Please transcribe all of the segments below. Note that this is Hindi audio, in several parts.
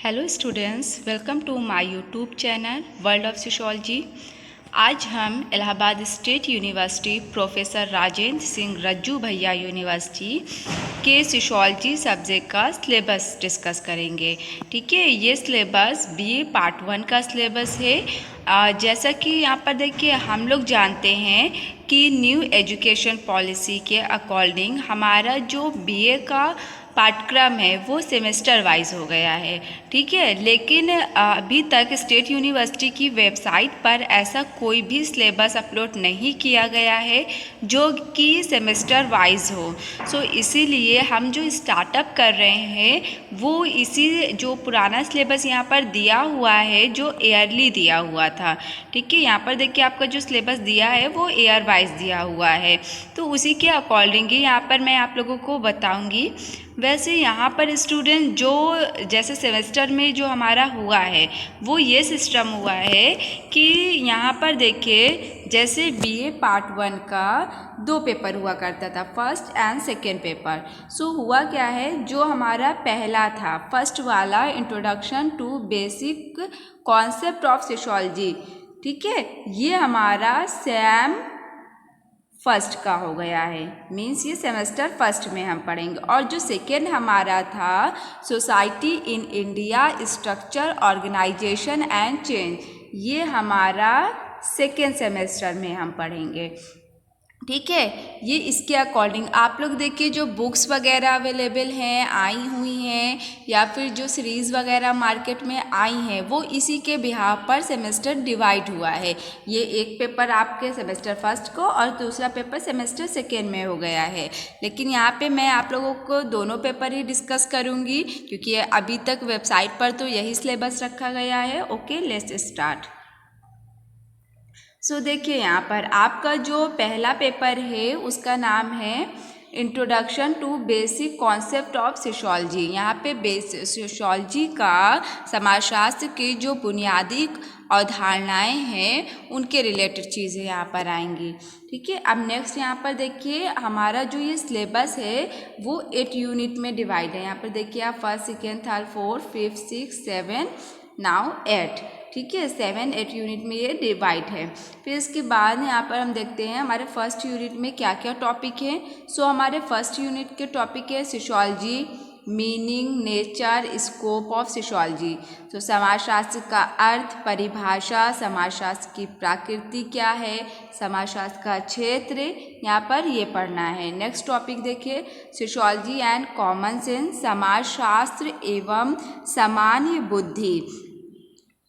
Hello students, welcome to my YouTube channel world of sociology. आज हम Allahabad state university professor Rajendra Singh Rajju Bhaiya university के सोशियोलॉजी सब्जेक्ट का सिलेबस डिस्कस करेंगे। ठीक है, ये सिलेबस बीए पार्ट 1 का सिलेबस है। जैसा कि यहाँ पर देखिए, हम लोग जानते हैं कि न्यू एजुकेशन पॉलिसी के अकॉर्डिंग हमारा जो बीए का पाठ्यक्रम है वो सेमेस्टर वाइज हो गया है। ठीक है, लेकिन अभी तक स्टेट यूनिवर्सिटी की वेबसाइट पर ऐसा कोई भी सिलेबस अपलोड नहीं किया गया है जो कि सेमेस्टर वाइज हो। सो इसीलिए हम जो स्टार्टअप कर रहे हैं वो इसी जो पुराना सिलेबस यहाँ पर दिया हुआ है, जो ईयरली दिया हुआ था। ठीक है, यहाँ पर देखिए आपका जो सिलेबस दिया है वो ईयर वाइज दिया हुआ है, तो उसी के अकॉर्डिंग ही यहाँ पर मैं आप लोगों को बताऊँगी। वैसे यहाँ पर स्टूडेंट जो जैसे सेमेस्टर में जो हमारा हुआ है वो ये सिस्टम हुआ है कि यहाँ पर देखिए, जैसे बीए पार्ट 1 का 2 पेपर हुआ करता था, first and second paper. So हुआ क्या है, जो हमारा पहला था फर्स्ट वाला introduction to basic concept of sociology, ठीक है, ये हमारा सेम फर्स्ट का हो गया है, मीन्स ये सेमेस्टर फर्स्ट में हम पढ़ेंगे। और जो सेकेंड हमारा था society in India structure organization and change, ये हमारा सेकेंड सेमेस्टर में हम पढ़ेंगे। ठीक है, ये इसके अकॉर्डिंग आप लोग देखिए, जो बुक्स वगैरह अवेलेबल हैं, आई हुई हैं, या फिर जो सीरीज़ वगैरह मार्केट में आई हैं, वो इसी के बिहाफ पर सेमेस्टर डिवाइड हुआ है। ये एक पेपर आपके सेमेस्टर फर्स्ट को और दूसरा पेपर सेमेस्टर सेकेंड में हो गया है। लेकिन यहाँ पे मैं आप लोगों को दोनों पेपर ही डिस्कस करूँगी, क्योंकि अभी तक वेबसाइट पर तो यही सिलेबस रखा गया है। Okay, let's start. सो देखिए, यहाँ पर आपका जो पहला पेपर है उसका नाम है introduction to basic concept of sociology. यहाँ पे सोशियोलॉजी का समाजशास्त्र की जो बुनियादी अवधारणाएं हैं उनके रिलेटेड चीज़ें यहाँ पर आएंगी। ठीक है, अब नेक्स्ट यहाँ पर देखिए, हमारा जो ये सिलेबस है वो 8 यूनिट में डिवाइड है। यहाँ पर देखिए आप first second third fourth fifth six 7 now 8। ठीक है, 7-8 यूनिट में ये डिवाइड है। फिर इसके बाद यहाँ पर हम देखते हैं हमारे फर्स्ट यूनिट में क्या क्या टॉपिक है। सो हमारे फर्स्ट यूनिट के टॉपिक है sociology, meaning, nature, scope of sociology. तो समाजशास्त्र का अर्थ, परिभाषा, समाजशास्त्र की प्रकृति क्या है, समाजशास्त्र का क्षेत्र, यहाँ पर ये पढ़ना है। नेक्स्ट टॉपिक देखिए, सोशियोलॉजी एंड कॉमन सेंस, समाजशास्त्र एवं सामान्य बुद्धि।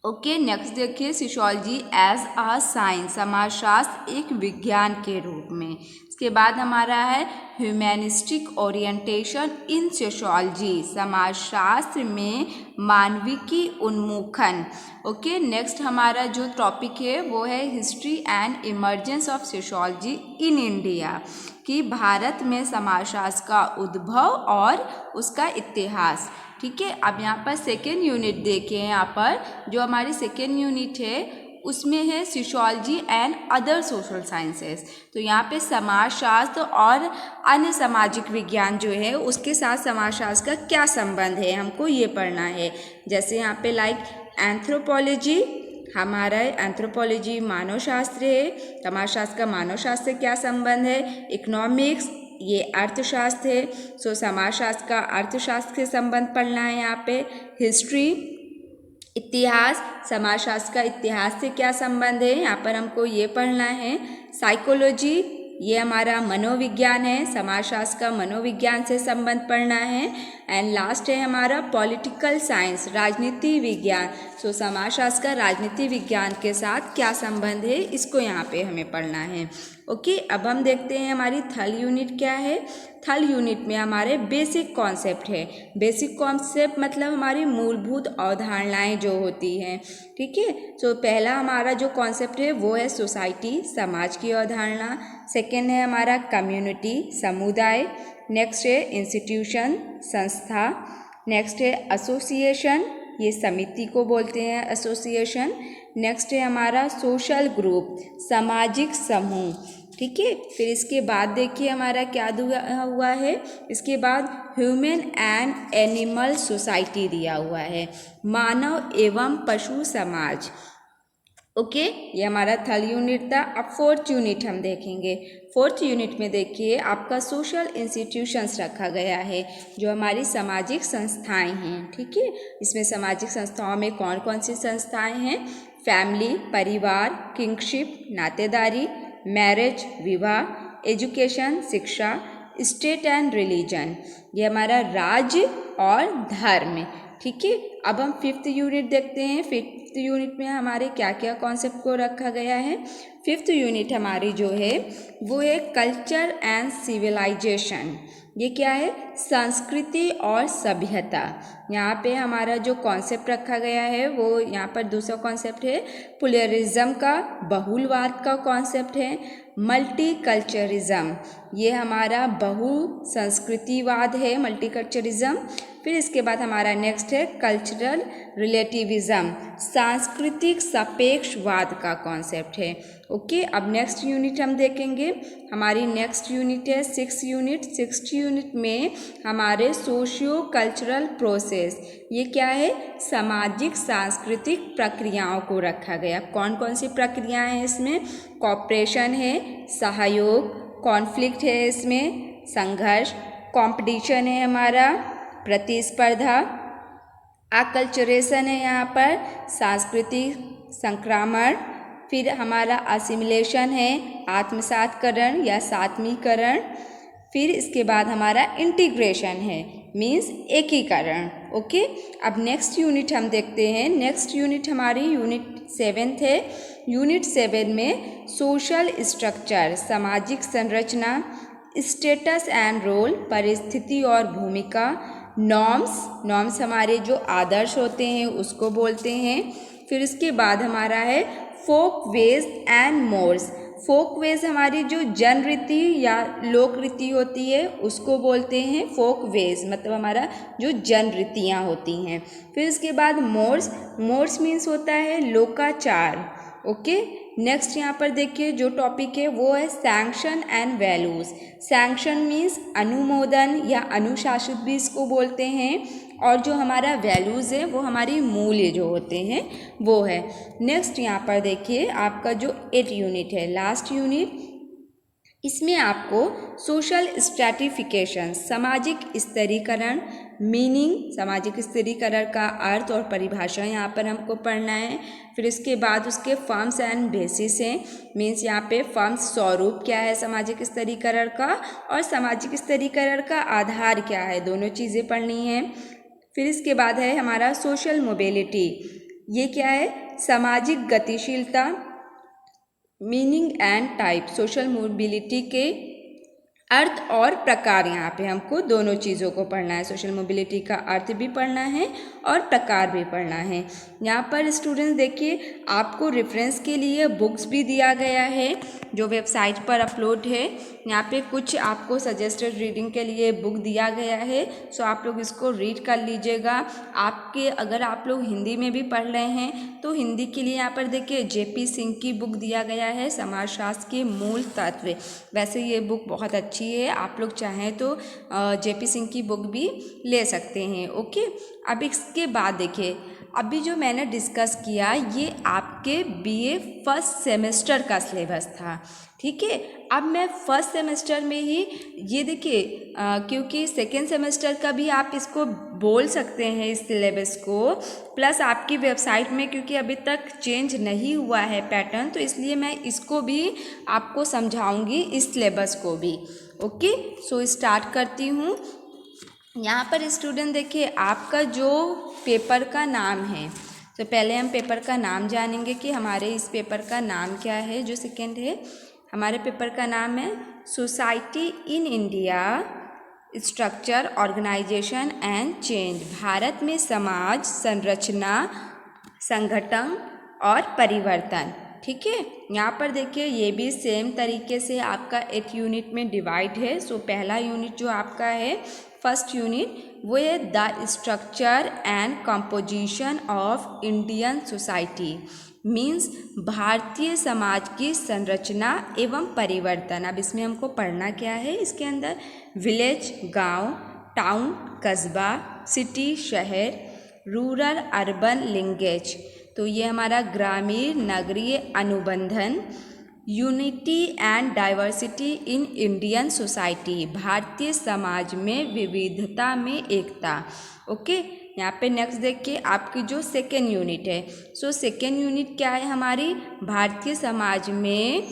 ओके, नेक्स्ट देखिए, सोशियोलॉजी एज अ साइंस, समाजशास्त्र एक विज्ञान के रूप में। इसके बाद हमारा है ह्यूमैनिस्टिक ओरिएंटेशन इन सोशियोलॉजी, समाजशास्त्र में मानविकी उन्मुखन। ओके, नेक्स्ट हमारा जो टॉपिक है वो है history and emergence of sociology in India, कि भारत में समाजशास्त्र का उद्भव और उसका इतिहास। ठीक है, अब यहाँ पर सेकेंड यूनिट देखिए, यहाँ पर जो हमारी सेकेंड यूनिट है उसमें है sociology and other social sciences. तो यहाँ पे समाजशास्त्र और अन्य सामाजिक विज्ञान जो है उसके साथ समाजशास्त्र का क्या संबंध है, हमको ये पढ़ना है। जैसे यहाँ पे लाइक एंथ्रोपोलॉजी, हमारा एंथ्रोपोलॉजी मानव शास्त्र है, समाजशास्त्र का मानव शास्त्र से क्या संबंध है। इकोनॉमिक्स, ये अर्थशास्त्र है, सो समाजशास्त्र का अर्थशास्त्र से संबंध पढ़ना है। यहाँ पे हिस्ट्री, इतिहास, समाजशास्त्र का इतिहास से क्या संबंध है, यहाँ पर हमको ये पढ़ना है। साइकोलॉजी, ये हमारा मनोविज्ञान है, समाजशास्त्र का मनोविज्ञान से संबंध पढ़ना है। एंड लास्ट है हमारा पॉलिटिकल साइंस, राजनीति विज्ञान। सो समाजशास्त्र का राजनीति विज्ञान के साथ क्या संबंध है, इसको यहाँ पे हमें पढ़ना है। ओके, अब हम देखते हैं हमारी थर्ड यूनिट क्या है। थर्ड यूनिट में हमारे बेसिक कॉन्सेप्ट है। बेसिक कॉन्सेप्ट मतलब हमारी मूलभूत अवधारणाएं जो होती हैं। ठीक है, तो पहला हमारा जो कॉन्सेप्ट है वो है सोसाइटी, समाज की अवधारणा। सेकेंड है हमारा कम्युनिटी, समुदाय। नेक्स्ट है इंस्टीट्यूशन, संस्था। नेक्स्ट है एसोसिएशन, ये समिति को बोलते हैं एसोसिएशन। नेक्स्ट है हमारा सोशल ग्रुप, सामाजिक समूह। ठीक है। फिर इसके बाद देखिए हमारा क्या हुआ है, इसके बाद ह्यूमन एंड एनिमल सोसाइटी दिया हुआ है, मानव एवं पशु समाज। ओके, ये हमारा थर्ड यूनिट था। अब फोर्थ यूनिट हम देखेंगे। फोर्थ यूनिट में देखिए आपका सोशल इंस्टीट्यूशंस रखा गया है, जो हमारी सामाजिक संस्थाएं हैं। ठीक है, इसमें सामाजिक संस्थाओं में कौन कौन सी संस्थाएं हैं? फैमिली, परिवार, किंगशिप, नातेदारी, मैरिज, विवाह, एजुकेशन, शिक्षा, स्टेट एंड रिलीजन। ये हमारा राज्य और धर्म। ठीक है, अब हम फिफ्थ यूनिट देखते हैं। फिफ्थ यूनिट में हमारे क्या क्या कॉन्सेप्ट को रखा गया है। फिफ्थ यूनिट हमारी जो है वो है कल्चर एंड सिविलाइजेशन। ये क्या है? संस्कृति और सभ्यता। यहाँ पे हमारा जो कॉन्सेप्ट रखा गया है वो यहाँ पर दूसरा कॉन्सेप्ट है प्लुरलिज्म का, बहुलवाद का कॉन्सेप्ट है। मल्टीकल्चरिज्म, ये हमारा बहु संस्कृतिवाद है, मल्टीकल्चरिज्म। फिर इसके बाद हमारा नेक्स्ट है कल्चरल रिलेटिविज्म, सांस्कृतिक सापेक्षवाद का कॉन्सेप्ट है। ओके, अब नेक्स्ट यूनिट हम देखेंगे। हमारी नेक्स्ट यूनिट है सिक्स्थ यूनिट। सिक्स्थ यूनिट में हमारे सोशियो कल्चरल प्रोसेस, ये क्या है? सामाजिक सांस्कृतिक प्रक्रियाओं को रखा गया। कौन कौन सी प्रक्रियाएं हैं इसमें? कॉपरेशन है, सहयोग, कॉन्फ्लिक्ट है, इसमें संघर्ष, कंपटीशन है हमारा, प्रतिस्पर्धा, अकल्चरेशन है यहाँ पर, सांस्कृतिक संक्रमण। फिर हमारा असिमिलेशन है, आत्मसातकरण या सात्मीकरण। फिर इसके बाद हमारा इंटीग्रेशन है, मीन्स एकीकरण। ओके, अब नेक्स्ट यूनिट हम देखते हैं। नेक्स्ट यूनिट हमारी यूनिट 7th है। यूनिट 7 में सोशल स्ट्रक्चर, सामाजिक संरचना, स्टेटस एंड रोल, परिस्थिति और भूमिका, नॉर्म्स हमारे जो आदर्श होते हैं उसको बोलते हैं। फिर इसके बाद हमारा है folkways and mores. Folkways हमारी जो जन रीति या लोक रीति होती है उसको बोलते हैं फोक वेज, मतलब हमारा जो जन रीतियाँ होती हैं। फिर इसके बाद मोर्स मीन्स होता है लोकाचार। ओके, नेक्स्ट यहाँ पर देखिए जो टॉपिक है वो है sanction and values. Sanction means अनुमोदन या अनुशासित भी इसको बोलते हैं, और जो हमारा वैल्यूज़ है वो हमारी मूल्य जो होते हैं वो है। नेक्स्ट यहाँ पर देखिए आपका जो 8 यूनिट है, लास्ट यूनिट, इसमें आपको सोशल स्ट्रैटिफिकेशन, सामाजिक स्तरीकरण, मीनिंग, सामाजिक स्तरीकरण का अर्थ और परिभाषा यहाँ पर हमको पढ़ना है। फिर इसके बाद उसके फॉर्म्स एंड बेसिस हैं, मीन्स यहाँ पे फॉर्म्स स्वरूप क्या है सामाजिक स्तरीकरण का, और सामाजिक स्तरीकरण का आधार क्या है, दोनों चीज़ें पढ़नी है। फिर इसके बाद है हमारा सोशल मोबिलिटी, ये क्या है? सामाजिक गतिशीलता, meaning and type, social mobility के अर्थ और प्रकार। यहाँ पे हमको दोनों चीज़ों को पढ़ना है, सोशल मोबिलिटी का अर्थ भी पढ़ना है और प्रकार भी पढ़ना है। यहाँ पर स्टूडेंट्स देखिए आपको रेफरेंस के लिए बुक्स भी दिया गया है जो वेबसाइट पर अपलोड है। यहाँ पे कुछ आपको सजेस्टेड रीडिंग के लिए बुक दिया गया है, सो आप लोग इसको रीड कर लीजिएगा। आपके अगर आप लोग हिंदी में भी पढ़ रहे हैं तो हिंदी के लिए यहाँ पर देखिए जेपी सिंह की बुक दिया गया है, समाजशास्त्र के मूल तत्व। वैसे ये बुक बहुत अच्छी है, आप लोग चाहें तो जेपी सिंह की बुक भी ले सकते हैं। ओके, अब इसके बाद देखिए अभी जो मैंने डिस्कस किया ये आपके बीए फर्स्ट सेमेस्टर का सिलेबस था। ठीक है, अब मैं फर्स्ट सेमेस्टर में ही ये देखिए क्योंकि सेकेंड सेमेस्टर का भी आप इसको बोल सकते हैं इस सिलेबस को, प्लस आपकी वेबसाइट में क्योंकि अभी तक चेंज नहीं हुआ है पैटर्न, तो इसलिए मैं इसको भी आपको समझाऊंगी, इस सिलेबस को भी। ओके, सो स्टार्ट करती हूँ। यहाँ पर स्टूडेंट देखिए आपका जो पेपर का नाम है, तो पहले हम पेपर का नाम जानेंगे कि हमारे इस पेपर का नाम क्या है। जो सेकेंड है हमारे पेपर का नाम है society in India, structure, organization and change, Bharat में समाज संरचना, संगठन और परिवर्तन। ठीक है, यहाँ पर देखिए ये भी सेम तरीके से आपका 8 यूनिट में डिवाइड है। सो पहला यूनिट जो आपका है फर्स्ट यूनिट वो है the structure and composition of Indian society, means Bharatiya Samaj की संरचना एवं परिवर्तन। अब इसमें हमको पढ़ना क्या है, इसके अंदर विलेज गांव, टाउन कस्बा, सिटी शहर, रूरल अर्बन लिंकेज, तो ये हमारा ग्रामीण नगरीय अनुबंधन, unity and diversity in Indian society, भारतीय समाज में विविधता में एकता। ओके, यहाँ पे नेक्स्ट देखिए आपकी जो सेकेंड यूनिट है, सो सेकेंड यूनिट क्या है हमारी, भारतीय समाज में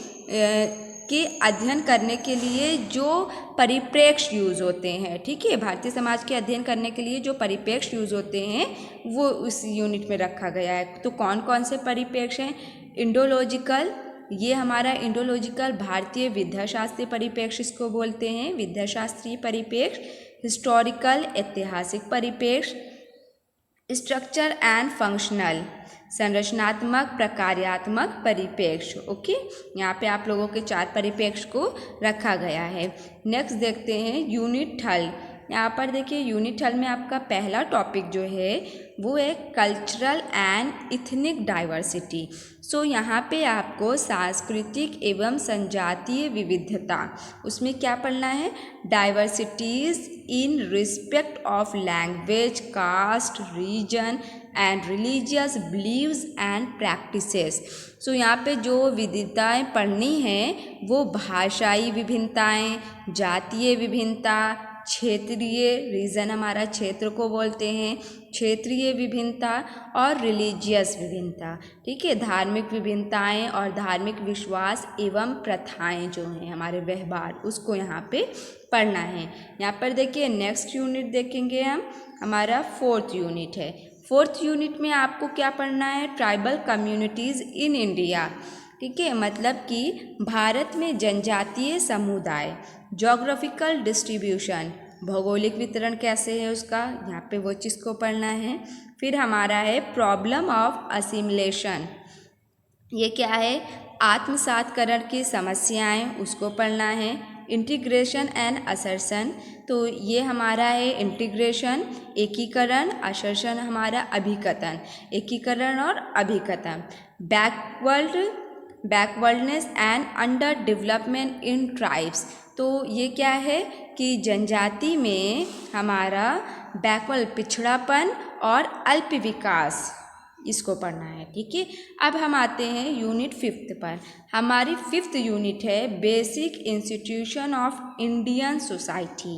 के अध्ययन करने के लिए जो परिप्रेक्ष्य यूज़ होते हैं। ठीक है, भारतीय समाज के अध्ययन करने के लिए जो परिप्रेक्ष्य यूज़ होते हैं वो उस यूनिट में रखा गया है। तो कौन कौन से परिप्रेक्ष्य हैं, इंडोलॉजिकल, ये हमारा इंडोलॉजिकल भारतीय विद्याशास्त्रीय परिप्रेक्ष्य इसको बोलते हैं, विद्याशास्त्रीय परिप्रेक्ष्य, हिस्टोरिकल ऐतिहासिक परिप्रेक्ष्य, स्ट्रक्चर एंड फंक्शनल संरचनात्मक प्रकार्यात्मक परिप्रेक्ष्य। ओके, यहाँ पे आप लोगों के 4 परिप्रेक्ष्य को रखा गया है। नेक्स्ट देखते हैं यूनिट थर्ड। यहाँ पर देखिए यूनिट थर्ड में आपका पहला टॉपिक जो है वो है कल्चरल एंड इथनिक डाइवर्सिटी। सो यहाँ पे आपको सांस्कृतिक एवं संजातीय विविधता, उसमें क्या पढ़ना है, diversities in respect of language, caste, region and religious beliefs and practices. So यहाँ पे जो विविधताएँ पढ़नी हैं वो भाषाई विभिन्नताएँ, जातीय विभिन्नता, क्षेत्रीय, रीजन हमारा क्षेत्र को बोलते हैं, क्षेत्रीय विभिन्नता और रिलीजियस विभिन्नता। ठीक है, धार्मिक विभिन्नताएँ और धार्मिक विश्वास एवं प्रथाएं जो हैं हमारे व्यवहार, उसको यहाँ पे पढ़ना है। यहाँ पर देखिए नेक्स्ट यूनिट देखेंगे हम, हमारा 4th यूनिट है। 4th यूनिट में आपको क्या पढ़ना है, ट्राइबल कम्युनिटीज़ इन इंडिया। ठीक है, मतलब कि भारत में जनजातीय समुदाय, जोग्राफिकल डिस्ट्रीब्यूशन, भौगोलिक वितरण कैसे है उसका, यहाँ पे वो चीज़ को पढ़ना है। फिर हमारा है प्रॉब्लम ऑफ असिमिलेशन, ये क्या है, आत्मसातकरण की समस्याएं, उसको पढ़ना है। इंटीग्रेशन एंड असर्शन, तो ये हमारा है इंटीग्रेशन एकीकरण, असर्शन हमारा अभिकथन, एकीकरण और अभिकथन। Backwardness and under development in tribes, तो ये क्या है कि जनजाति में हमारा बैकवर्ड पिछड़ापन और अल्प विकास, इसको पढ़ना है। ठीक है, अब हम आते हैं यूनिट 5th पर। हमारी 5th यूनिट है basic institution of Indian society.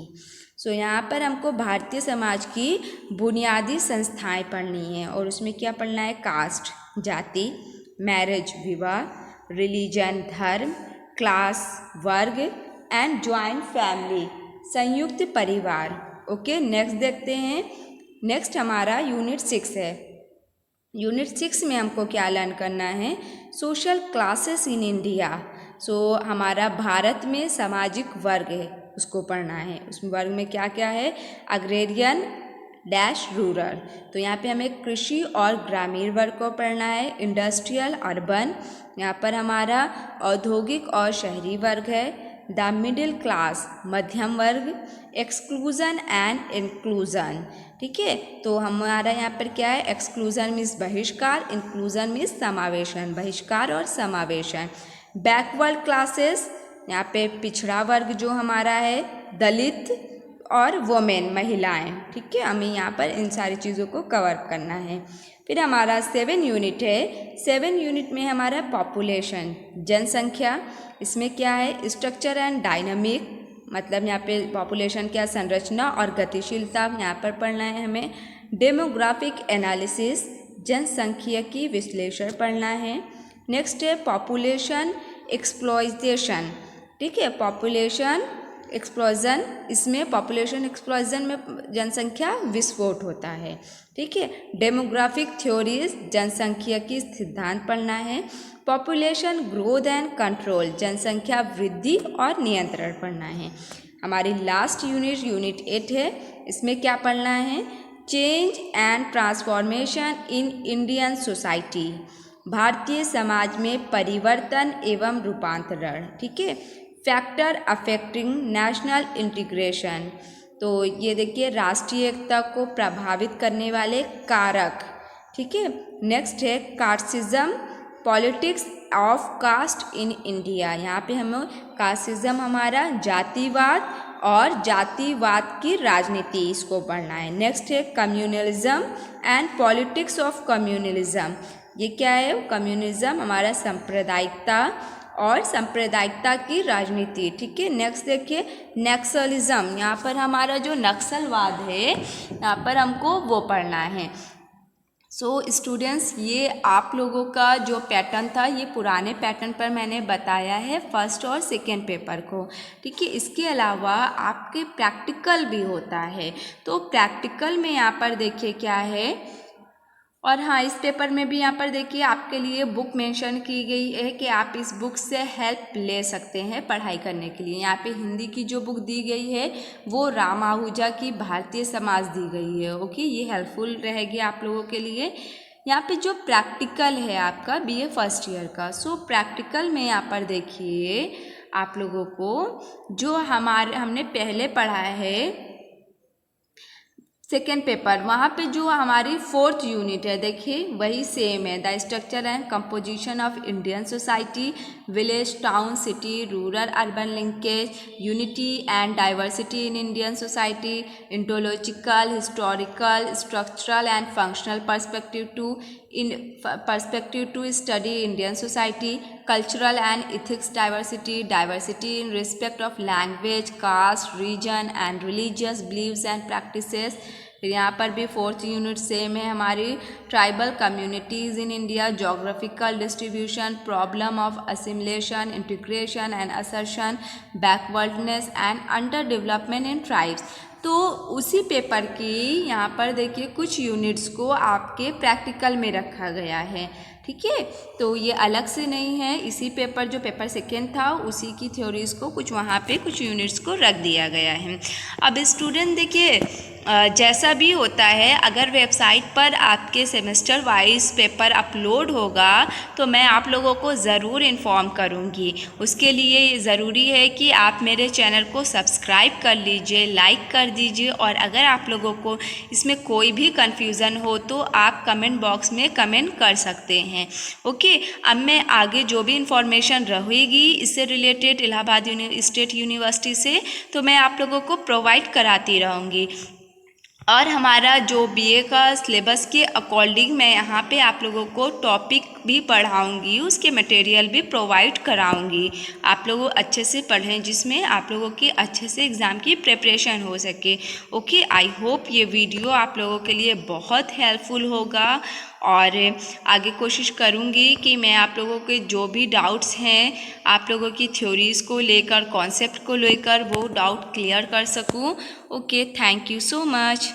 So यहाँ पर हमको भारतीय समाज की बुनियादी संस्थाएं पढ़नी है और उसमें क्या पढ़ना है, कास्ट जाति, मैरिज विवाह, रिलीजन धर्म, क्लास वर्ग एंड जॉइंट फैमिली संयुक्त परिवार। ओके, नेक्स्ट देखते हैं। नेक्स्ट हमारा यूनिट 6 है। यूनिट 6 में हमको क्या लर्न करना है, सोशल क्लासेस इन इंडिया। सो हमारा भारत में सामाजिक वर्ग है, उसको पढ़ना है। उसमें वर्ग में क्या क्या है, अग्रेरियन डैश रूरल, तो यहाँ पे हमें कृषि और ग्रामीण वर्ग को पढ़ना है। इंडस्ट्रियल अर्बन, यहाँ पर हमारा औद्योगिक और शहरी वर्ग है। द मिडिल क्लास मध्यम वर्ग, एक्सक्लूजन एंड इंक्लूजन। ठीक है, तो हमारा यहाँ पर क्या है, एक्सक्लूजन मीन्स बहिष्कार, इंक्लूजन मीन्स समावेशन, बहिष्कार और समावेशन। बैकवर्ड क्लासेस, यहाँ पे पिछड़ा वर्ग जो हमारा है, दलित और वोमेन महिलाएं। ठीक है, हमें यहाँ पर इन सारी चीज़ों को कवर करना है। फिर हमारा 7 यूनिट है। 7 यूनिट में हमारा पॉपुलेशन जनसंख्या, इसमें क्या है, स्ट्रक्चर एंड डायनामिक, मतलब यहाँ पे पॉपुलेशन क्या, संरचना और गतिशीलता यहाँ पर पढ़ना है हमें। डेमोग्राफिक एनालिसिस, जनसंख्यिकी विश्लेषण पढ़ना है। नेक्स्ट है पॉपुलेशन एक्सप्लॉइटेशन। ठीक है, पॉपुलेशन एक्सप्लोजन, इसमें पॉपुलेशन एक्सप्लोजन में जनसंख्या विस्फोट होता है। ठीक है, डेमोग्राफिक थ्योरीज, जनसंख्यिकी सिद्धांत पढ़ना है। पॉपुलेशन ग्रोथ एंड कंट्रोल, जनसंख्या वृद्धि और नियंत्रण पढ़ना है। हमारी लास्ट यूनिट यूनिट 8 है। इसमें क्या पढ़ना है, change and transformation in Indian society, भारतीय समाज में परिवर्तन एवं रूपांतरण। ठीक है, फैक्टर अफेक्टिंग नेशनल इंटीग्रेशन, तो ये देखिए राष्ट्रीय एकता को प्रभावित करने वाले कारक, ठीक है। नेक्स्ट है casteism, politics of caste in India. यहाँ पे हमें कास्टिज्म हमारा जातिवाद और जातिवाद की राजनीति, इसको पढ़ना है। नेक्स्ट है communalism and politics of communalism. ये क्या है? कम्युनिज्म हमारा सांप्रदायिकता और सांप्रदायिकता की राजनीति, ठीक है। नेक्स्ट देखिए नक्सलिज्म, यहाँ पर हमारा जो नक्सलवाद है यहाँ पर हमको वो पढ़ना है। सो स्टूडेंट्स, ये आप लोगों का जो पैटर्न था ये पुराने पैटर्न पर मैंने बताया है फर्स्ट और सेकेंड पेपर को, ठीक है। इसके अलावा आपके प्रैक्टिकल भी होता है, तो प्रैक्टिकल में यहाँ पर देखिए क्या है। और हाँ, इस पेपर में भी यहाँ पर देखिए आपके लिए बुक मेंशन की गई है कि आप इस बुक से हेल्प ले सकते हैं पढ़ाई करने के लिए। यहाँ पे हिंदी की जो बुक दी गई है वो राम आहूजा की भारतीय समाज दी गई है। ओके, ये हेल्पफुल रहेगी आप लोगों के लिए। यहाँ पे जो प्रैक्टिकल है आपका बीए फर्स्ट ईयर का, सो प्रैक्टिकल में यहाँ पर देखिए आप लोगों को जो हमने पहले पढ़ा है सेकेंड पेपर, वहाँ पे जो हमारी फोर्थ यूनिट है देखिए वही सेम है। The structure and composition of Indian society, village, town, city, rural urban linkage, unity and diversity in Indian society, indological, historical, structural and functional perspective to study Indian society, cultural and ethics diversity, diversity in respect of language, caste, region and religious beliefs and practices। फिर यहाँ पर भी फोर्थ यूनिट सेम है हमारी, tribal communities in India, geographical distribution, problem of assimilation, integration and assertion, backwardness and under development in tribes. तो उसी पेपर की यहाँ पर देखिए कुछ यूनिट्स को आपके प्रैक्टिकल में रखा गया है, ठीक है। तो ये अलग से नहीं है, इसी पेपर जो पेपर सेकेंड था उसी की थ्योरीज को कुछ वहाँ पे कुछ यूनिट्स को रख दिया गया है। अब स्टूडेंट देखिए जैसा भी होता है, अगर वेबसाइट पर आपके सेमेस्टर वाइज पेपर अपलोड होगा तो मैं आप लोगों को ज़रूर इन्फॉर्म करूँगी। उसके लिए ज़रूरी है कि आप मेरे चैनल को सब्सक्राइब कर लीजिए, लाइक कर दीजिए, और अगर आप लोगों को इसमें कोई भी कन्फ्यूज़न हो तो आप कमेंट बॉक्स में कमेंट कर सकते हैं। ओके, अब मैं आगे जो भी इंफॉर्मेशन रहेगी इससे रिलेटेड इलाहाबाद स्टेट यूनिवर्सिटी से, तो मैं आप लोगों को प्रोवाइड कराती रहूँगी। और हमारा जो बीए का सिलेबस के अकॉर्डिंग मैं यहाँ पे आप लोगों को टॉपिक भी पढ़ाऊँगी, उसके मटेरियल भी प्रोवाइड कराऊँगी। आप लोग अच्छे से पढ़ें जिसमें आप लोगों की अच्छे से एग्ज़ाम की प्रिपरेशन हो सके। ओके, आई होप ये वीडियो आप लोगों के लिए बहुत हेल्पफुल होगा, और आगे कोशिश करूँगी कि मैं आप लोगों के जो भी डाउट्स हैं आप लोगों की थ्योरीज़ को लेकर, कॉन्सेप्ट को लेकर वो डाउट क्लियर कर सकूँ। Okay, thank you so much.